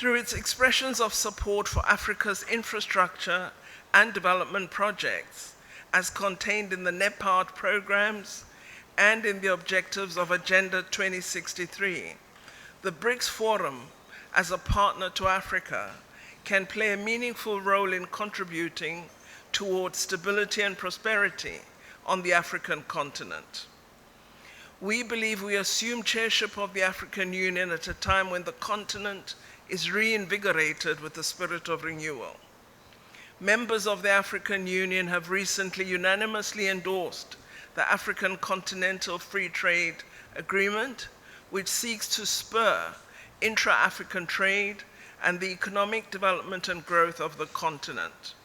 Through its expressions of support for Africa's infrastructure and development projects, as contained in the NEPAD programs and in the objectives of Agenda 2063, the BRICS Forum, as a partner to Africa, can play a meaningful role in contributing towards stability and prosperity on the African continent. We believe we assume chairship of the African Union at a time when the continent is reinvigorated with the spirit of renewal. Members of the African Union have recently unanimously endorsed the African Continental Free Trade Agreement, which seeks to spur intra-African trade and the economic development and growth of the continent.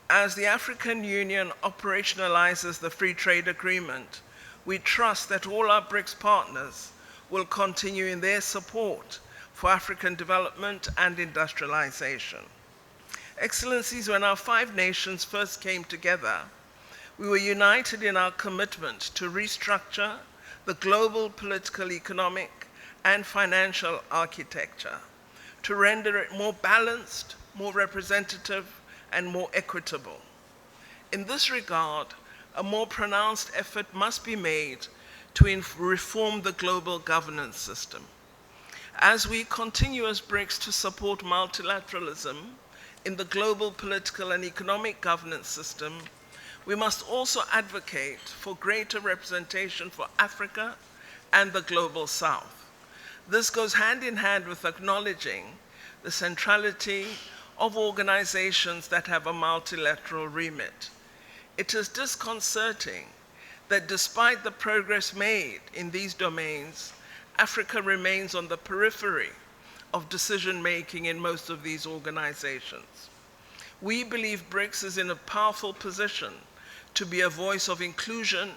As the African Union operationalizes the Free Trade Agreement, we trust that all our BRICS partners will continue in their support for African development and industrialization. Excellencies, when our 5 nations first came together, we were united in our commitment to restructure the global political, economic, and financial architecture, to render it more balanced, more representative, and more equitable. In this regard, a more pronounced effort must be made to reform the global governance system. As we continue as BRICS to support multilateralism in the global political and economic governance system, we must also advocate for greater representation for Africa and the global South. This goes hand in hand with acknowledging the centrality of organizations that have a multilateral remit. It is disconcerting that despite the progress made in these domains, Africa remains on the periphery of decision-making in most of these organizations. We believe BRICS is in a powerful position to be a voice of inclusion,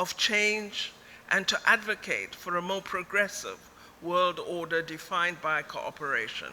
of change, and to advocate for a more progressive world order defined by cooperation.